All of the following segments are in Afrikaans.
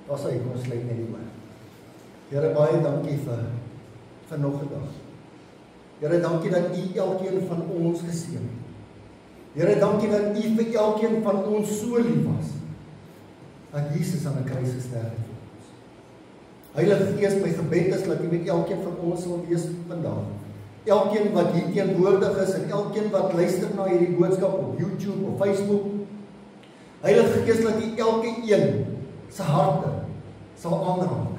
Daar sê ek, ons sluit net die oor. Here, baie dankie vir nog 'n dag. Here, dankie dat U elkeen van ons geseën het. Here, dankie dat U vir elkeen van ons so lief was, dat Jesus aan 'n kruis gesterf het vir ons. Heilige Gees, my gebed is dat U met elkeen van ons sal wees vandag. Elkeen wat hier teenwoordig is en elkeen wat luister na hierdie boodskap op YouTube of Facebook. Heilige Gees, dat U elke een se harte sal aanraak.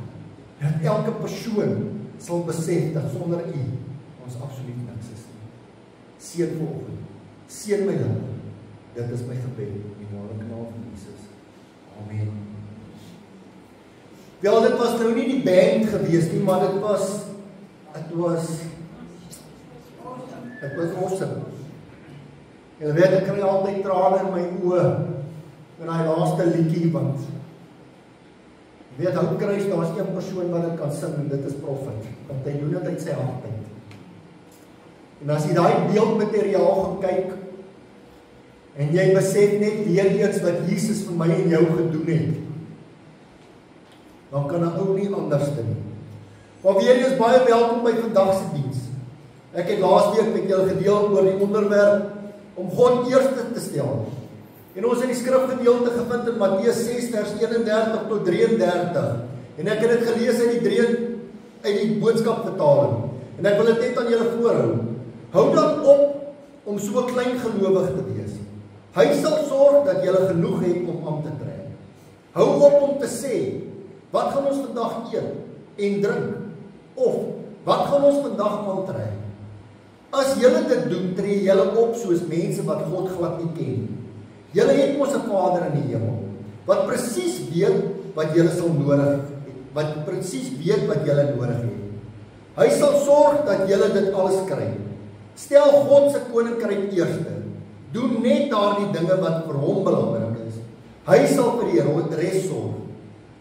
Dat elke persoon sal besef dat sonder U ons absoluut niks is nie. Seën vanoggend. Seën my land. Dit is my gebed in die wonderlike naam van Jesus. Amen. Wel, dit was nou nie die band gewees nie, maar dit was awesome. Jy weet, ek kry altyd trane in my oë met daai laaste liedjie, want jy weet, Houtskruis, daar is een persoon wat dit kan sing, en dit is Prophet, want hy doen dit uit sy hart uit. En as jy daai beeldmateriaal gaan kyk, en jy besef net weer eens wat Jesus vir my en jou gedoen het, dan kan 'n ou nie anders doen. Maar weer eens baie welkom by vandag se diens. Ek het laasweek met julle gedeel oor die onderwerp om God eerste te stel. En ons het die skrifgedeelte gevind in Matteus 6 vers 31 tot 33. En ek het dit gelees uit die boodskapvertaling. En ek wil dit net aan julle voorhou. Hou dan op om so klein gelowig te wees. Hy sal sorg dat julle genoeg het om aan te trek. Hou op om te sê, wat gaan ons vandag eet en drink? Of, wat gaan ons vandag aantrek? As julle dit doen, tree julle op soos mense wat God glad nie ken. Julle het mos 'n Vader in die hemel, wat presies weet wat julle sal nodig het, wat presies weet wat julle nodig het. Hy sal sorg dat julle dit alles kry. Stel God se koninkryk eerste. Doen net daardie dinge wat vir hom belangrik is. Hy sal vir die res sorg.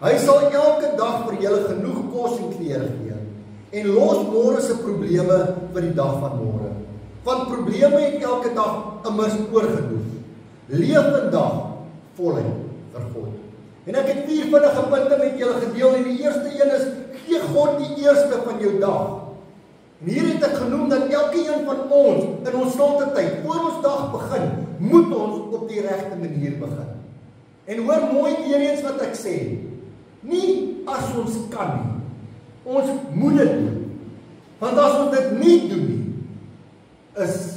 Hy sal elke dag vir julle genoeg kos en klere gee. En los môre se probleme vir die dag van môre. Want probleme het elke dag immers oorgedoen. Leef vandag voluit vir God. En ek het 4 vinnige punte met julle gedeel. En die eerste een is, gee God die eerste van jou dag. En hier het ek genoem dat elke een van ons in ons stilte tyd, voor ons dag begin, moet ons op die regte manier begin. En hoor mooi weer eens wat ek sê. Nie as ons kan nie. Ons moet dit doen. Want as ons dit nie doen nie, is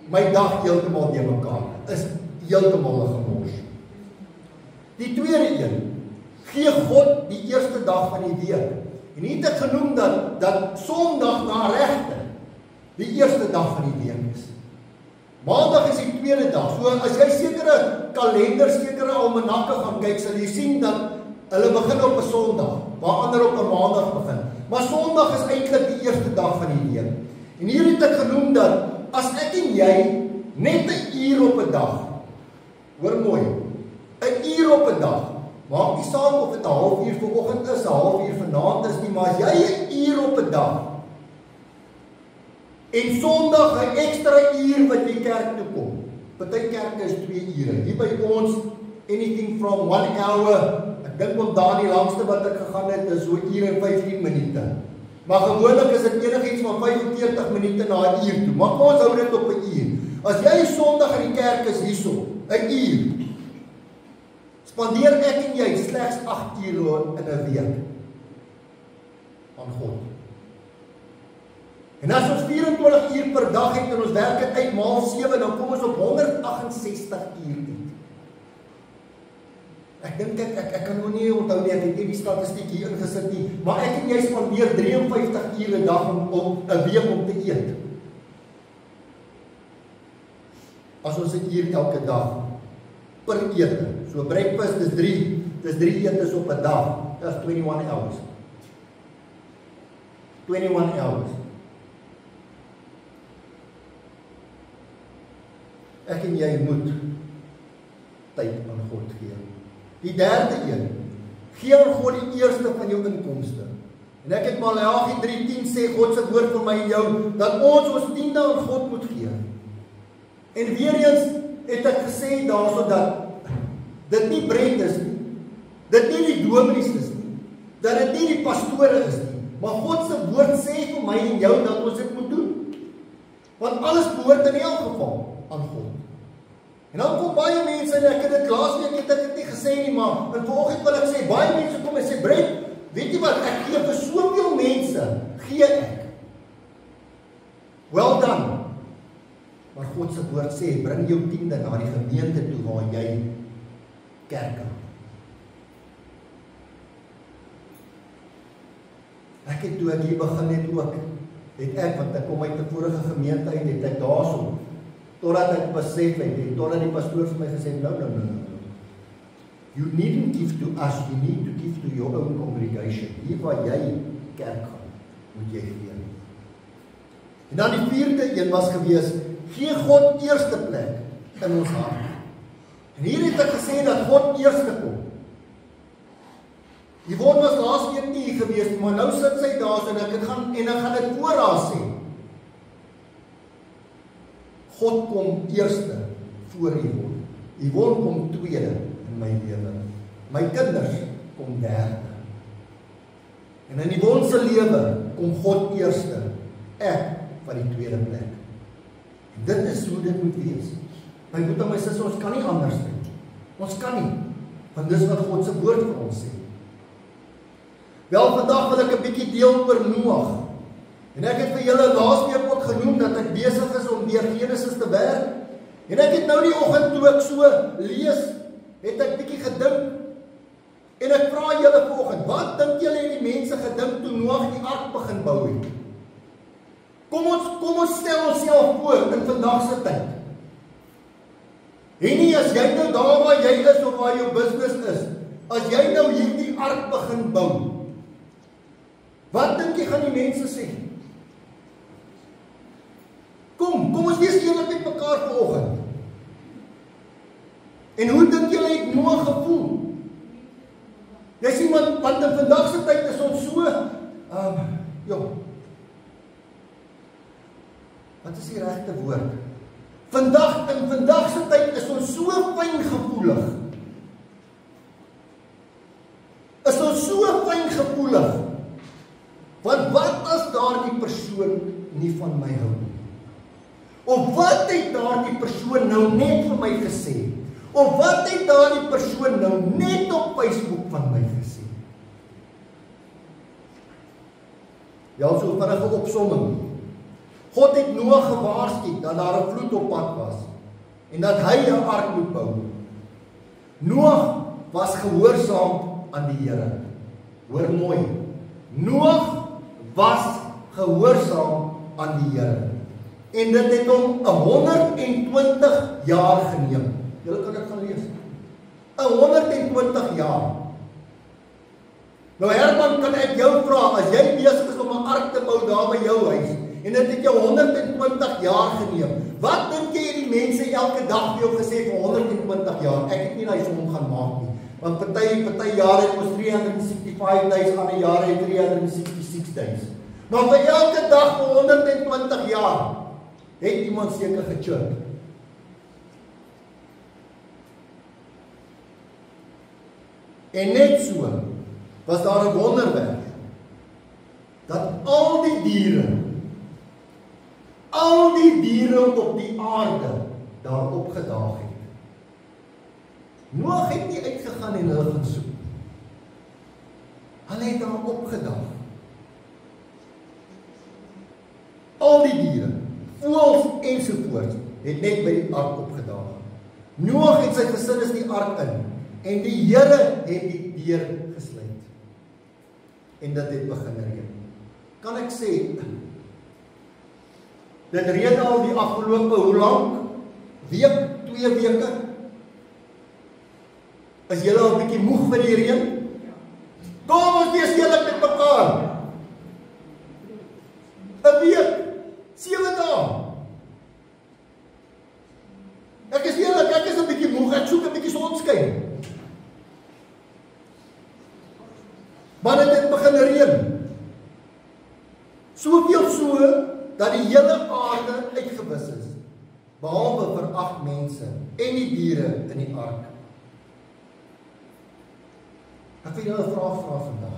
my dag heeltemal de mekaar. Is heeltemal 'n gemors. Die tweede een, gee God die eerste dag van die week. En hier het ek genoem dat Sondag na regte die eerste dag van die week is. Maandag is die tweede dag. So as jy sekere kalenders, sekere almanakke gaan kyk, sal jy sien dat hulle begin op 'n Sondag, waar ander op 'n Maandag begin. Maar Sondag is eintlik die eerste dag van die week. En hier het ek genoem dat as ek en jy net 'n uur op 'n dag, hoor mooi, 'n uur op 'n dag, maak nie saak of dit 'n halfuur vanoggend is, 'n halfuur vanaand is nie, maar as jy 'n uur op 'n dag, en Sondag 'n ekstra uur wat jy kerk toe kom, party kerke is 2 ure, hier by ons, anything from 1 hour, ek dink onthou die langste wat ek gegaan het, is so 1 uur en 15 minute. Maar gewoonlik is dit enigiets van 45 minute na 'n uur toe. Maar kom ons hou dit op 'n uur. As jy Sondag in die kerk is hierso, 'n uur, spandeer ek en jy slegs 8 uur in 'n week aan God. En as ons 24 uur per dag het en ons werk dit uit maal 7, dan kom ons op 168 uur uit. Ek dink ek kan nou nie onthou nie, ek het nie die statistiek hier ingesit nie, maar ek en jy spandeer 53 uur 'n dag om 'n week om te eet. As ons 'n uur elke dag per ete. So breakfast is 3 etes op 'n dag. That's 21 hours. 21 hours. Ek en jy moet tyd aan God gee. Die derde een, gee aan God die eerste van jou inkomste. En ek het Maleagi 3:10 sê, God se woord vir my en jou, dat ons tiende aan God moet gee. En weer eens het ek gesê daarso dat dit nie breed is nie, dit nie die dominees is nie, dat dit nie die pastore is nie, maar God se woord sê vir my en jou dat ons dit moet doen. Want alles behoort in elk geval aan God. En dan kom baie mense, en ek het dit laasweek het ek dit nie gesê nie, maar in vanoggend wil ek sê, baie mense kom en sê, Brett, weet jy wat, ek gee vir soveel mense, gee ek. Well done. Maar God se woord sê, bring jou tiende na die gemeente toe waar jy kerk aan. Ek het toe ek hier begin het ook, het ek, want ek kom uit die vorige gemeente uit, het ek daarso, totdat ek besef het, totdat die pastoor vir my gesê, no. You needn't give to us, you need to give to your own congregation. Hier waar jy kerk gaan, moet jy gee. En dan die vierde een was gewees, gee God eerste plek in ons hart. En hier het ek gesê dat God eerste kom. Die woord was laasweek nie hier gewees, maar nou sit sy daar en ek gaan dit voor haar sê. God kom eerste voor Yvonne. Yvonne kom tweede in my lewe. My kinders kom derde. En in Yvonne se lewe kom God eerste. Ek van die tweede plek. En dit is hoe dit moet wees. My broer en my sussie, ons kan nie anders nie. Ons kan nie. Want dis wat God se woord vir ons sê. Wel, vandag wil ek 'n bietjie deel oor Noag. En ek het vir julle laasweek ook genoem dat ek besig is om deur Genesis te werk. En ek het nou die oggend toe ek so lees, het ek bietjie gedink. En ek vra julle vanoggend, wat dink julle het die mense gedink toe Noag die ark begin bou het? Kom ons stel onsself voor in vandag se tyd. En nie as jy nou daar waar jy is of waar jou business is, as jy nou hierdie ark begin bou, wat dink jy gaan die mense sê? Kom ons wees eerlik met mekaar vanoggend. En hoe dink julle het Noag gevoel? Jy sien, want in vandag se tyd is ons so, wat is die regte woord? In vandag se tyd is ons so fyngevoelig. Want wat as daardie persoon nie van my hou nie? Of wat het daardie persoon nou net vir my gesê? Of wat het daardie persoon nou net op Facebook van my gesê? Ja, so vinnige opsomming. God het Noag gewaarsku dat daar 'n vloed op pad was en dat hy 'n ark moet bou. Noag was gehoorsaam aan die Here. Hoor mooi. Noag was gehoorsaam aan die Here. En dit het hom 120 jaar geneem. Julle kan dit gaan lees. 120 jaar. Nou Herman, kan ek jou vra, as jy besig is om 'n ark te bou daar by jou huis, en dit het jou 120 jaar geneem, wat dink jy die mense elke dag vir jou gesê vir 120 jaar? Ek het nie daai som gaan maak nie. Want party jare het ons 365 days, ander jare het 366 days. Maar vir elke dag vir 120 jaar het iemand seker gechirp. En net so was daar 'n wonderwerk dat al die diere op die aarde daar opgedaag het. Noag het nie uitgegaan en hulle gaan soek. Hulle het daar opgedaag. Al die diere, voëls ensovoorts, het net by die ark opgedaag. Noag het sy gesin is die ark in, en die Here het die deur gesluit. En dit het begin reën. Kan ek sê, dit reën al die afgelope, hoe lank? Week, 2 weke? Is julle al 'n bietjie moeg vir die reën? Kom ons wees eerlik met mekaar. 'n week, 7 dae. Ek is eerlik, ek is 'n bietjie moeg, ek soek 'n bietjie sonskyn. Maar dit het begin reën. Soveel so, dat die hele aarde uitgewis is, behalwe vir 8 mense, en die diere in die ark. Ek vir julle 'n vraag vra vandag.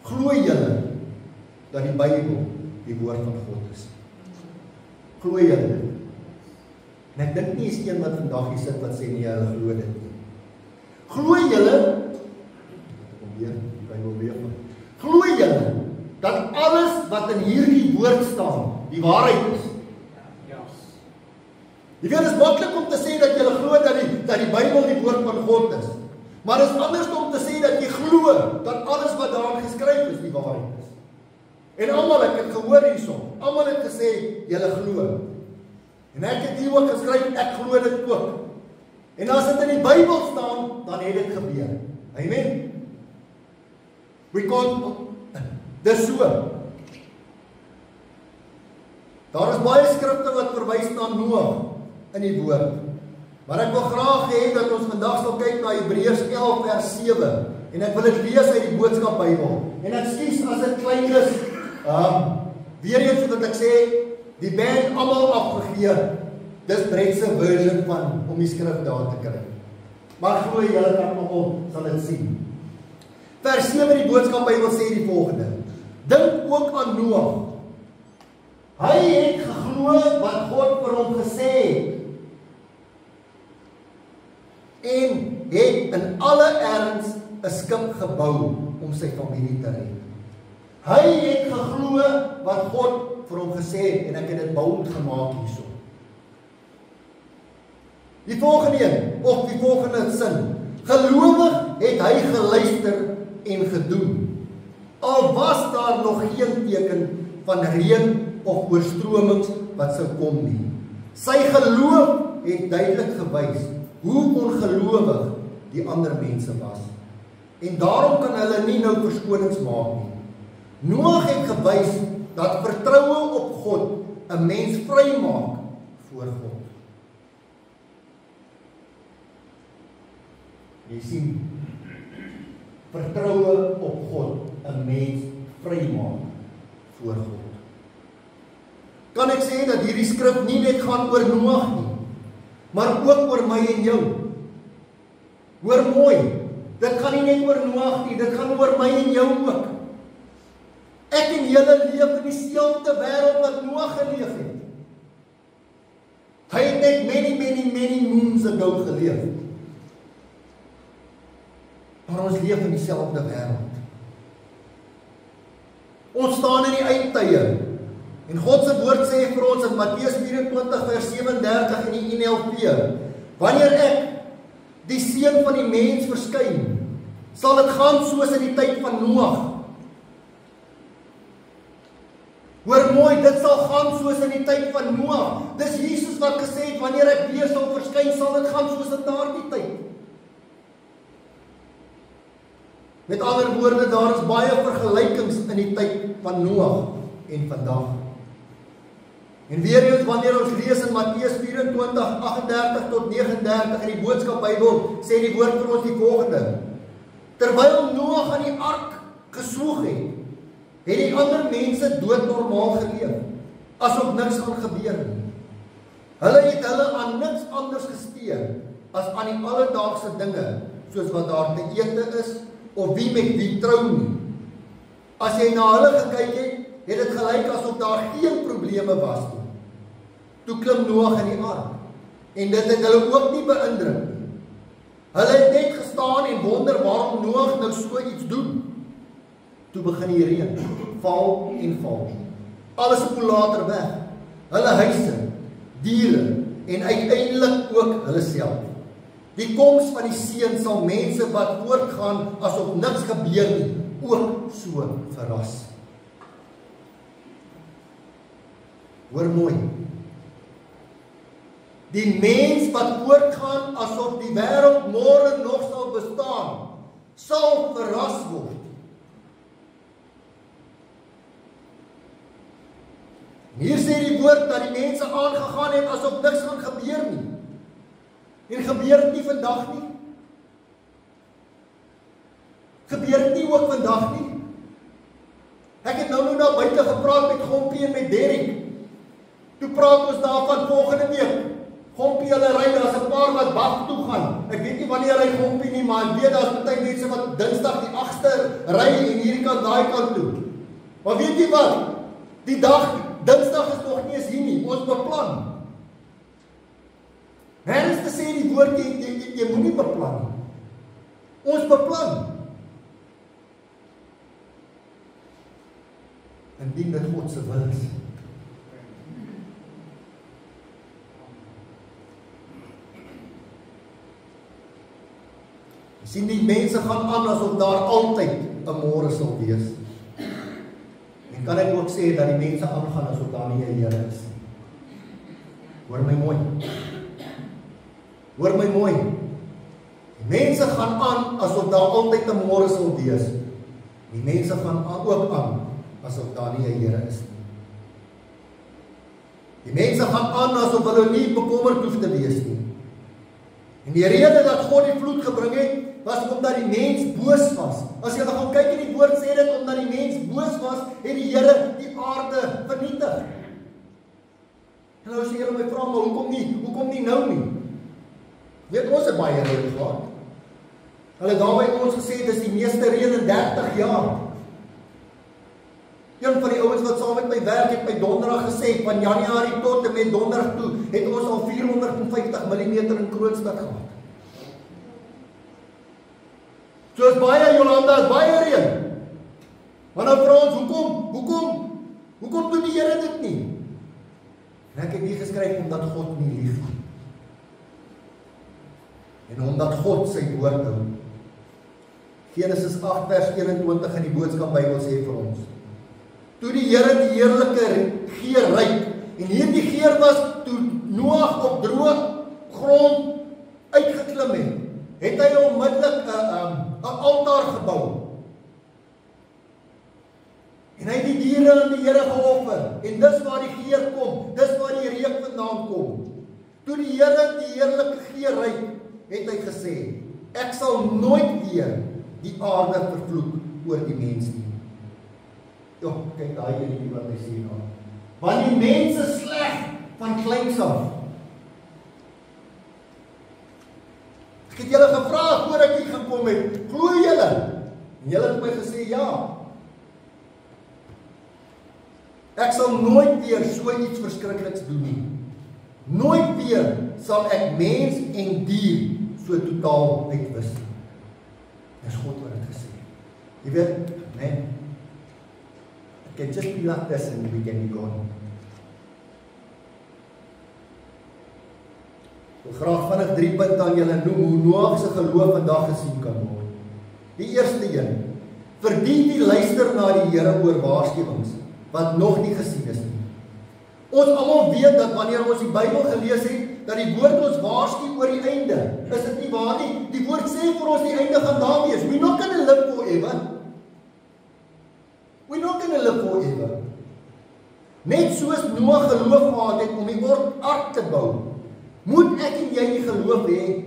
Glo julle dat die Bybel die woord van God is? Glo julle dit? En ek dink nie is een wat vandag hier sit wat sê nie, hulle glo dit nie. Glo julle, glo julle dat alles wat in hierdie woord staan, die waarheid is? Jy weet, dit is maklik om te sê dat jy glo dat die Bybel die woord van God is. Maar dit is anders om te sê dat jy glo dat alles wat daarin geskryf is, die waarheid is. En almal, ek het gehoor hierson, almal het gesê, julle glo. En ek het hier ook geskryf, ek glo dit ook. En as dit in die Bybel staan, dan het dit gebeur. Amen. Dis so. Daar is baie skrifte wat verwys na Noag in die woord. Maar ek wil graag hê dat ons vandag sal kyk na Hebreërs 11 vers 7. En ek wil dit lees uit die Boodskap Bybel. En ekskuus as dit klein is. Weer eens wat ek sê, die band almal afgegee. Dis Brett se version van om die skrif daar te kry. Maar glo julle kan almal sal dit sien. Vers 7 die Boodskap Bybel sê die volgende. Dink ook aan Noag. Hy het geglo wat God vir hom gesê het. En het in alle erns 'n skip gebou om sy familie te red. Hy het geglo wat God vir hom gesê het en ek het dit bold gemaak hierso. Die volgende een, of die volgende sin. Gelowig het hy geluister en gedoen. Al was daar nog geen teken van reën of oorstromings wat sou kom nie. Sy geloof het duidelik gewys hoe ongelowig die ander mense was. En daarom kan hulle nie nou verskonings maak nie. Noag het gewys dat vertroue op God 'n mens vrymaak voor God. Jy sien, vertroue op God 'n mens vrymaak voor God. Kan ek sê dat hierdie skrif nie net gaan oor Noag nie, maar ook oor my en jou. Hoor mooi, dit gaan nie net oor Noag nie, dit gaan oor my en jou ook. Ek en julle leef in dieselfde wêreld wat Noag geleef het. Hy het net many moons ago geleef. Maar ons leef in dieselfde wêreld. Ons staan in die eindtye. En God se woord sê vir ons in Matteus 24 vers 37 in die NLP, wanneer ek die seun van die mens verskyn, sal dit gaan soos in die tyd van Noag. Hoor mooi, dit sal gaan soos in die tyd van Noag. Dis Jesus wat gesê het, wanneer ek weer sal verskyn, sal dit gaan soos in daardie tyd. Met ander woorde, daar is baie vergelykings in die tyd van Noag en vandag. En weer eens, wanneer ons lees in Matteus 24, 38 tot 39 in die Boodskap Bybel, sê die woord vir ons die volgende. Terwyl Noag aan die ark geswoeg het die ander mense doodnormaal geleef, asof niks gaan gebeur nie. Hulle het hulle aan niks anders gesteer as aan die alledaagse dinge, soos wat daar te ete is, of wie met wie trou nie. As jy na hulle gekyk het dit gelyk asof daar geen probleme was nie. Toe klim Noag in die ark, en dit het hulle ook nie beïndruk nie. Hulle het net gestaan en wonder waarom Noag nou so iets doen. Toe begin die reën, val en val. Alles spoel later weg. Hulle huise, diere en uiteindelik ook hulle self. Die koms van die seun sal mense wat voortgaan asof niks gebeur nie, ook so verras. Hoor mooi. Die mens wat voortgaan asof die wêreld môre nog sal bestaan, sal verras word. Hier sê die woord dat die mense aangegaan het asof niks gaan gebeur nie. En gebeur dit nie vandag nie? Gebeur dit nie ook vandag nie? Ek het nou daar buite gepraat met Gompie en met Derek. Toe praat ons daarvan volgende week. Gompie, hulle ry, daar's 'n paar wat Bag toe gaan. Ek weet nie nie wanneer hy gompie nie, maar ek weet daar's baie mense wat Dinsdag die 8ste ry en hierdie kant daai kant toe. Maar weet jy wat? Die dag Dinsdag is nog nie eens hier nie. Ons beplan. Her is te sê die woord jy moenie beplan nie. Ons beplan. Indien dit God se wil is. Jy sien die mense gaan aan asof daar altyd 'n môre sal wees. En kan ek ook sê dat die mense aangaan asof daar nie 'n Here is nie. Hoor my mooi. Hoor my mooi. Die mense gaan aan asof daar altyd 'n môre sal wees. Die mense gaan ook aan asof daar nie 'n Here is nie. Die mense gaan aan asof hulle nie bekommerd hoef te wees nie. En die rede dat God die vloed gebring het, was omdat die mens boos was. As jy gaan kyk in die woord sê dit, omdat die mens boos was, het die Here die aarde vernietig. En nou sê julle my vra, maar hoekom nie nou nie? Weet ons het baie reën gehad. Hulle daar by ons gesê, dis die meeste reën in 30 jaar. Een van die ouens wat saam met my werk het by Donderdag gesê, van Januarie tot en met Donderdag toe, het ons al 450 mm in Kroonstad gehad. So is baie, Jolanda, is baie reën. Maar nou vra ons, hoekom doen die Here dit nie? En ek het nie geskryf omdat God nie lief nie. En omdat God sy woord hou. Genesis 8 vers 21 in die boodskap Bybel sê vir ons. Toe die Here die heerlike geur ruik, en hierdie geur was toe Noag op droë grond uitgeklim het hy onmiddellik 'n altaar gebou. En hy het die diere aan die Here geoffer, en dis waar die geur kom, dis waar die reuk vandaan kom. Toe die Here die heerlike geur ruik, het hy gesê, ek sal nooit weer die aarde vervloek oor die mens nie. Ja, kyk daai ene wat hy sê nou. Want die mense sleg van kleins af. Ek het julle gevra voor ek hier gekom het, glo julle? En julle het my gesê ja. Ek sal nooit weer so iets verskrikliks doen nie. Nooit weer sal ek mens en dier so totaal uitwis. Dis God wat dit gesê. Jy weet, nee. It can just be like this and we can be gone. Ek wil graag vinnig 3 punte aan julle noem hoe Noag se geloof vandag gesien kan word. Die eerste een, verdien die luister na die Here oor waarskuwings wat nog nie gesien is nie. Ons almal weet dat wanneer ons die Bybel gelees het, dat die woord ons waarsku oor die einde. Is dit nie waar nie? Die woord sê vir ons die einde gaan daar wees. We're not going to live forever. We're not going to live forever. Net soos Noag geloof gehad het om die ark te bou, moet ek en jy die geloof hê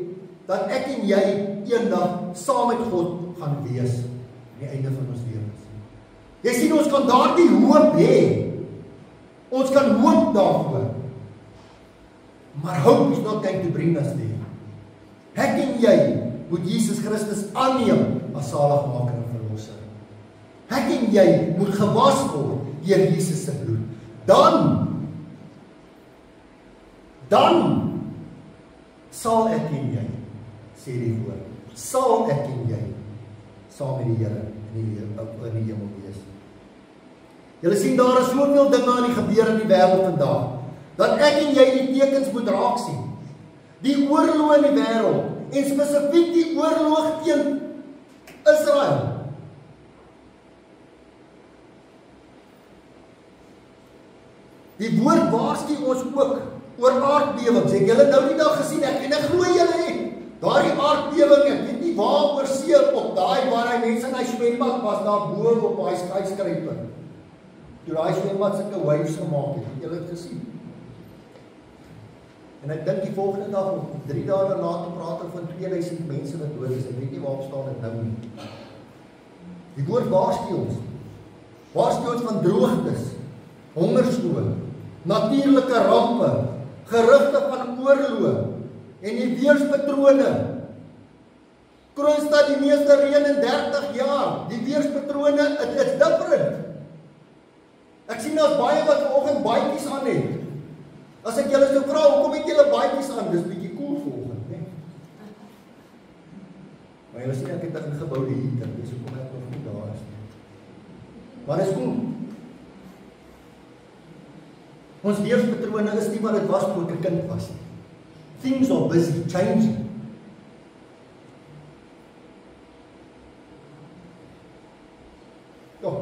dat ek en jy eendag saam met God gaan wees aan die einde van ons lewens. Jy sien, ons kan daardie hoop hê. Ons kan hoop daarvoor. Maar hope is not going to bring us there. Ek en jy moet Jesus Christus aanneem as saligmaker en verlosser. Ek en jy moet gewas word deur Jesus se bloed. Dan sal ek en jy, sê die woord, sal ek en jy saam met die Here in die hemel wees. Julle sien, daar is soveel dinge aan die gebeur in die wêreld vandag, dat ek en jy die tekens moet raak sien. Die oorlog in die wêreld, en spesifiek die oorlog teen Israel. Die woord waarsku ons ook oor aardbewings. Ek julle nou die dag gesien, en ek glo julle het. Daardie aardbewing, ek weet nie waar oor see op daai waar hy mense in hy swembad was, daar bo op daai skyskraper. Toe daai swembad sulke waves gemaak het. Julle het gesien. En ek dink die volgende dag of 3 dae daarna te praat van 2000 mense wat dood is. Ek weet nie waar staan dit nou nie. Die woord waarsku ons. Waarsku ons van droogtes, hongersnood, natuurlike rampe, gerugte van oorlog en die weerspatrone Kroonstad die meeste reën in 30 jaar. Die weerspatrone, het is different. Ek sien daar's baie wat vanoggend baadjies aan het. As ek julle sou vra, hoekom het julle baadjies aan? Dis bietjie koel vanoggend, né? Maar julle sien ek het 'n ingeboude heater, dis hoekom ek nog nie daar is nie. Maar is koel. Ons weerspatrone is nie wat dit was toe ek 'n kind was nie. Things are busy changing. Ja.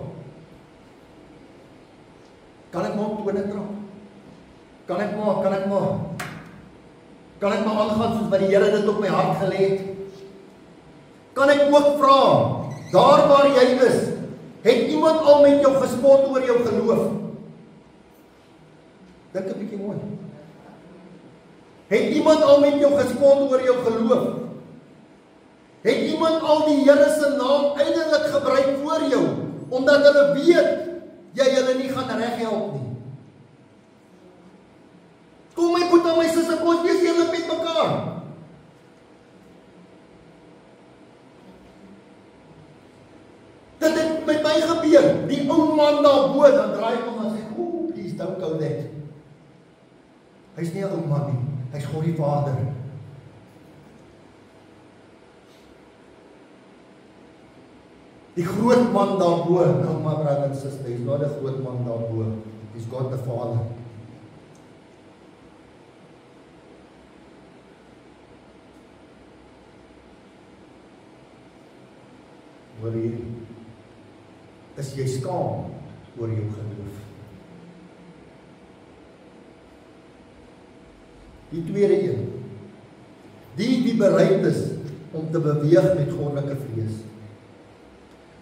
Kan ek maar op tone trap? Kan ek maar aangaan soos wat die Here dit op my hart gelê het? Kan ek ook vra, daar waar jy is, het iemand al met jou gespot oor jou geloof? Dink 'n bietjie mooi. Het iemand al met jou gespot oor jou geloof? Het iemand al die Here se naam uiteindelik gebruik voor jou, omdat hulle weet, jy hulle nie gaan reghelp nie? Kom my boet aan my sussie, kom ons wees eerlik met mekaar. Dit het met my gebeur, die ou man daarbo, dan draai hom en sê, "Ooh, please don't go there." Hy's nie 'n ou man nie, hy's God die Vader. Die groot man daarbo, nou my broer en suster, hy's not 'n groot man daarbo, he's God the Father. Hoor hier, is jy skaam oor jou geloof? Die tweede een, die bereid is om te beweeg met goddelike vrees.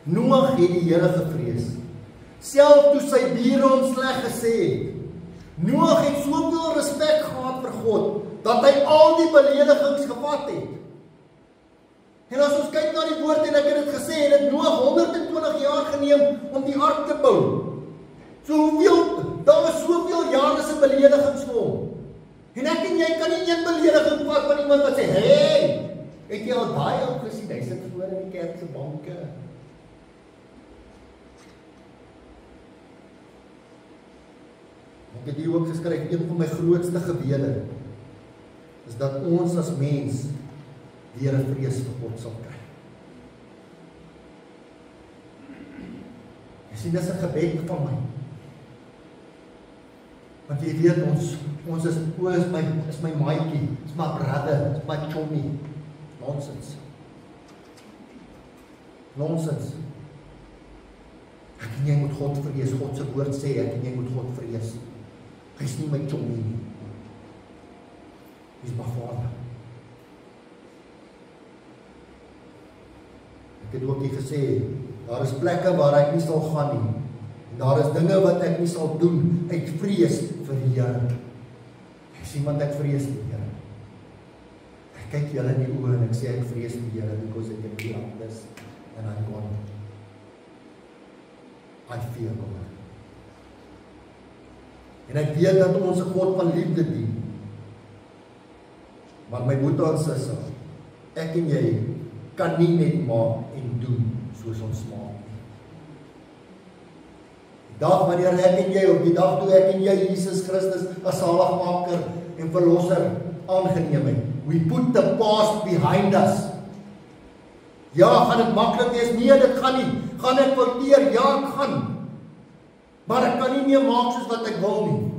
Noag het die Here gevrees, self toe sy bure hom sleg gesê het. Noag het soveel respek gehad vir God, dat hy al die beledigings gevat het. En as ons kyk na die woord, en ek het dit gesê, het Noag 120 jaar geneem om die ark te bou. So hoeveel, daar was soveel jare se beledigings vir hom. En ek en jy kan nie een belediging vat van iemand wat sê, "Hey, het jy al daai ou gesien? Hy sit voor in die kerk se banke." Ek het hier ook geskryf, een van my grootste gebede is dat ons as mens weer 'n vrees vir God sal kry. Jy sien, dis 'n gebed van my. Want jy weet, ons is my maatjie, is my brother, is my chommy. Nonsens. Ek en jy moet God vrees, God se woord sê, ek en jy moet God vrees. Hy's nie my chommy nie. Hy's my Vader. Ek het ook hier gesê, daar is plekke waar ek nie sal gaan nie. En daar is dinge wat ek nie sal doen uit vrees vir die Here. Ek sê iemand, ek vrees die Here. Ek kyk julle in die oë en ek sê ek vrees die Here because I can be like this and I'm gone. I fear God. En ek weet dat ons 'n God van liefde dien. Maar my boetie en sussie, ek en jy kan nie net maak en doen soos ons maak nie. Die dag wanneer ek en jy, op die dag toe ek en jy Jesus Christus as saligmaker en verlosser aangeneem het, we put the past behind us. Ja, gaan dit maklik wees? Nee, dit gaan nie. Gaan ek fouteer? Ja, ek gaan. Maar ek kan nie meer maak soos wat ek wil nie.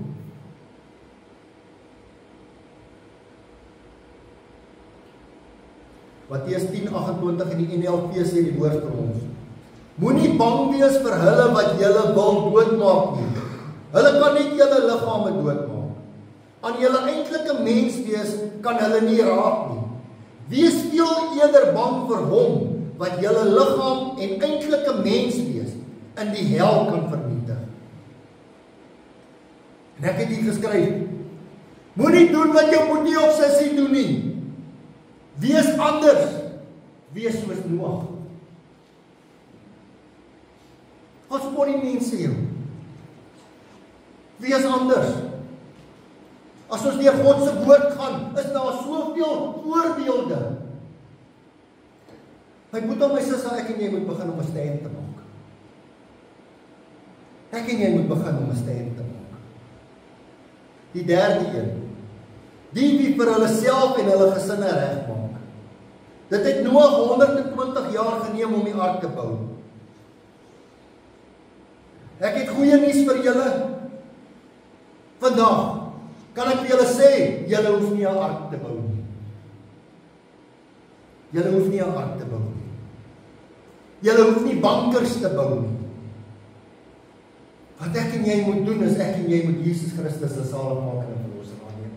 Matteus 10:28 in die NLP sê die woord vir ons. Moenie bang wees vir hulle wat julle wil doodmaak nie. Hulle kan net julle liggame doodmaak. Aan julle eintlike mens wees kan hulle nie raak nie. Wees veel eerder bang vir hom wat julle liggaam en eintlike mens wees in die hel kan vernietig. En ek het hier geskryf, moenie doen wat jou boetie of sussie doen nie. Wees anders. Wees soos Noag. Wat spoor die mense jou? Wees anders. As ons deur God se woord gaan, is daar soveel voorbeelde My boetie, my sussie, ek en jy moet begin om 'n stand te maak. Ek en jy moet begin om 'n stand te maak. Die derde een, die wie vir hulle self en hulle gesinne reg maak. Dit het Noag 120 jaar geneem om die ark te bou. Ek het goeie nuus vir julle. Vandag kan ek vir julle sê, julle hoef nie 'n ark te bou nie. Julle hoef nie 'n ark te bou nie. Julle hoef nie bankers te bou nie. Wat ek en jy moet doen is ek en jy moet Jesus Christus as saligmaker en verlosser aanneem.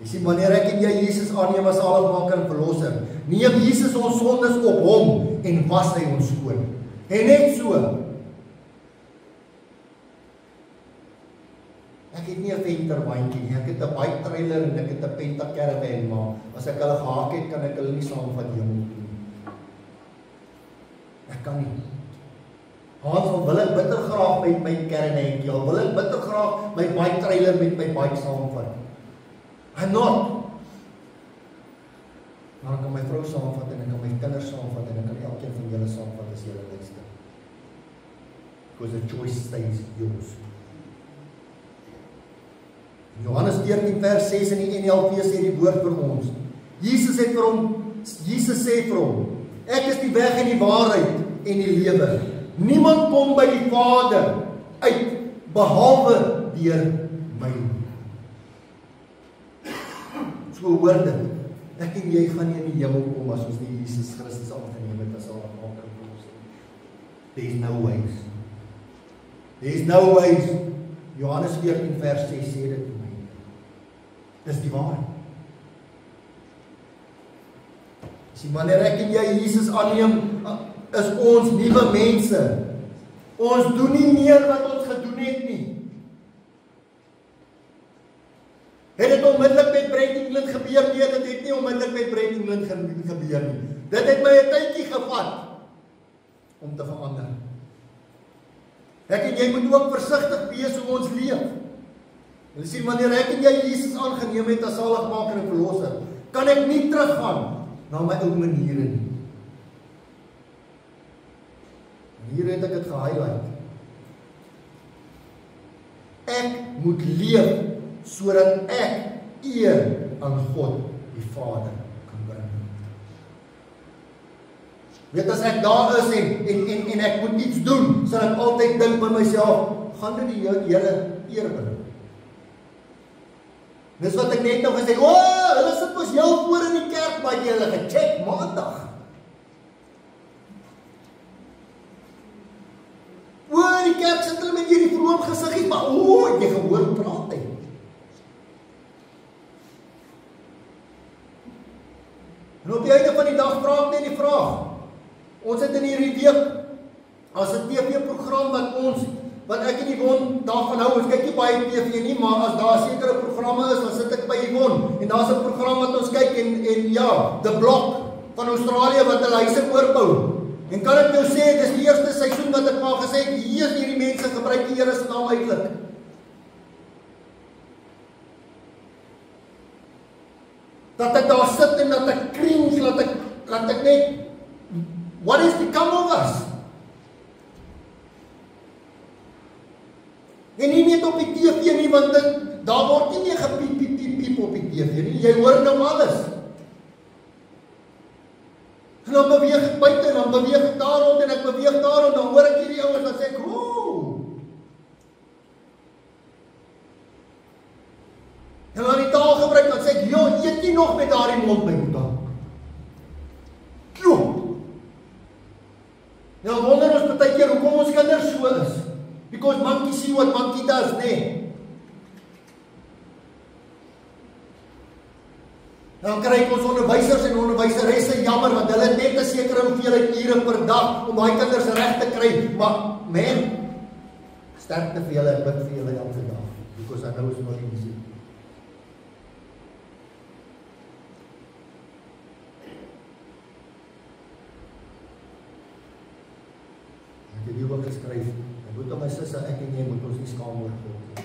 Jy sien, wanneer ek en jy Jesus aanneem as saligmaker en verlosser, neem Jesus ons sondes op hom en was hy ons skoon. En net so. Ek het nie 'n venterwandjie nie, ek het 'n bike trailer en ek het 'n Penta caravan, maar as ek hulle gehaak het, kan ek hulle nie saamvat hemel toe nie. Ek kan nie. Hans, wil ek bitter graag met my caravan, al wil ek bitter graag my bike trailer met my bike saamvat. I'm not. Maar ek kan my vrou saamvat en ek kan my kinders saamvat en ek kan elkeen van julle saamvat as julle luister. Because the choice stays yours. Johannes 14 vers 6 in die NLV sê die woord vir ons. Jesus sê vir hom, ek is die weg en die waarheid en die lewe. Niemand kom by die Vader uit behalwe deur my. So hoor dit. Ek en jy gaan nie in die hemel kom as ons nie Jesus Christus aangeneem het as saligmaker en verlosser. There's no ways. There's no ways. Johannes 14 vers 6 sê dit. Dis die waarheid. Sien, wanneer ek en jy Jesus aanneem, is ons nuwe mense. Ons doen nie meer wat ons gedoen het nie. Het dit onmiddellik met Brent England gebeur? Nee, dit het nie onmiddellik met Brent England gebeur nie. Dit het my 'n tydjie gevat om te verander. Ek en jy moet ook versigtig wees hoe ons leef. Jy sien, wanneer ek en jy Jesus aangeneem het as saligmaker en verlosser, kan ek nie teruggaan na my ou maniere nie. En hier het ek dit gehighlight. Ek moet leef sodat ek eer aan God die Vader kan bring. Weet, as ek daar is en ek moet iets doen, sal ek altyd dink by myself, gaan dit die Here eer bring? Dis wat ek net nou gesê, hulle sit mos heel voor in die kerk, maar jy hulle gecheck maandag. Die kerk sit hulle met hierdie vroom gesiggie, maar jy gehoor praat hy. En op die einde van die dag vra ek net die vraag. Ons het in hierdie week as 'n TV-program wat ek en Yvonne daarvan hou, ons kyk nie baie TV nie, maar as daar sekere programme is, dan sit ek by Yvonne, en daar's 'n program wat ons kyk, en ja, The Block van Australië, wat hulle huise oorbou. En kan ek nou sê, dis die eerste seisoen wat ek maar gesê het, hier is hierdie mense gebruik die Here se naam uitlik. Dat ek daar sit en dat ek cringe, dat ek net, what is become of us? En nie net op die TV nie, want daar word nie meer gepiep op die TV nie, jy hoor nou alles. En dan beweeg ek buite, en dan beweeg ek daar rond, en ek beweeg daar rond, dan hoor ek hierdie ouens, dan sê ek, en dan die taal gebruik, dan sê ek, eet nie nog met daardie mond my moet aan. Nou wonder ons baie keer, hoekom ons kinders so is. Because monkey see what monkey does, nee. Dan kry ek ons onderwysers en onderwyseresse jammer, want hulle het net 'n sekere hoeveelheid ure per dag om daai kinders reg te kry, maar man, sterkte vir julle, ek bid vir julle elke dag, because I know it's not easy. Ek het hier ook geskryf, ek moet aan my sisse, ek en jy moet ons nie skaam oor God nie.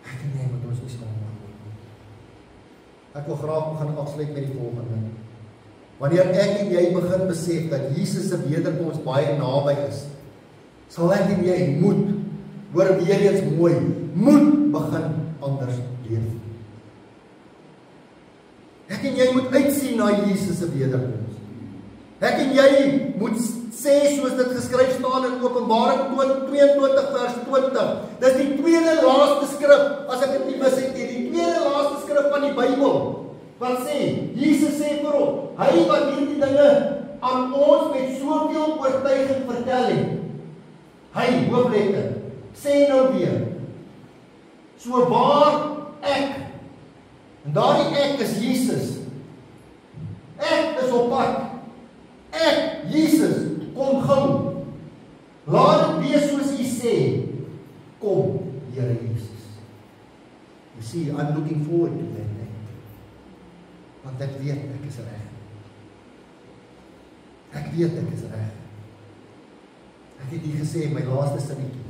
Ek en jy moet ons nie skaam oor God nie. Ek wil graag begin afsluit met die volgende. Wanneer ek en jy begin besef dat Jesus se wederkoms baie naby is, sal ek en jy moet, hoor weer eens mooi, moet begin anders leef. Ek en jy moet uitsien na Jesus se wederkoms. Ek en jy moet sê soos dit geskryf staan in Openbaring 22 vers 20. Dis die tweede laaste skrif, as ek dit nie mis het nie, die tweede laaste skrif van die Bybel. Wat sê? Jesus sê vir hom, hy wat hierdie dinge aan ons met soveel oortuiging vertel het. Hy, hoofletter, sê nou weer, so waar ek, en daardie ek is Jesus. Ek is op pad. Ek, Jesus, kom gou. Laat dit wees soos hy sê. Kom, Here Jesus. You see, I'm looking forward to that day. Want ek weet ek is reg. Ek weet ek is reg. Ek het hier gesê, my laaste sinnetjie.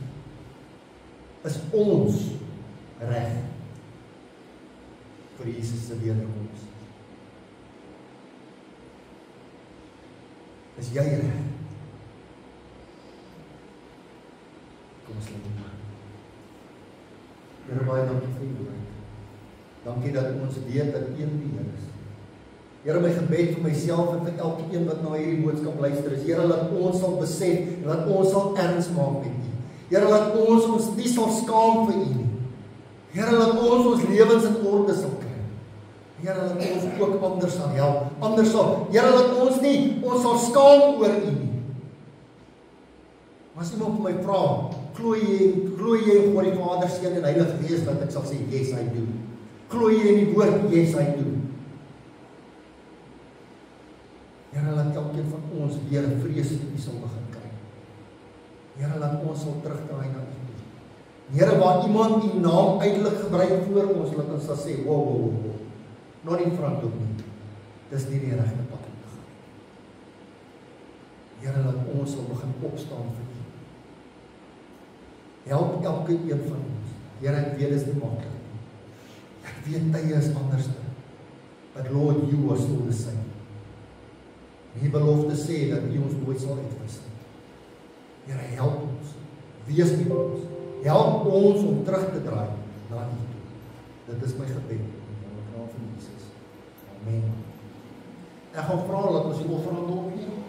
Is ons reg vir Jesus se wederkoms? Is jy reg? Kom ons lê maar. Here, baie dankie vir u woord. Dankie dat ons weet dat een die Here is. Here, my gebed vir myself en vir elkeen wat na hierdie boodskap luister is, Here, laat ons sal besef en laat ons sal erns maak met u. Here, laat ons nie sal skaam vir u nie. Here, laat ons lewens in orde sal kry. Here, laat ons ook ander sal help. Ander sal, Here, laat ons sal skaam oor u nie. As iemand vir my vra, glo jy in God die Vader, Seun en Heilige Gees, dat ek sal sê, yes, I do. Glo jy in die woord, yes, I do. Here, laat elkeen van ons weer 'n vrees vir u sal begin kry. Here, laat ons sal terugdraai na u toe. Here, waar iemand u naam uitelik gebruik voor ons, laat ons sal sê, wow, not in front of me. Dis nie die regte pad om te gaan. Here, laat ons sal begin opstaan vir u. Help elke een van ons. Here, ek weet dis nie maklik nie. Ek weet tye is anders. But Lord, you are still the same. En die belofte sê dat u ons nooit sal uitwis nie. Here, help ons. Wees met ons. Help ons om terug te draai na u toe. Dit is my gebed in die naam van Jesus. Amen. Ek gaan vra dat ons die offerande opneem.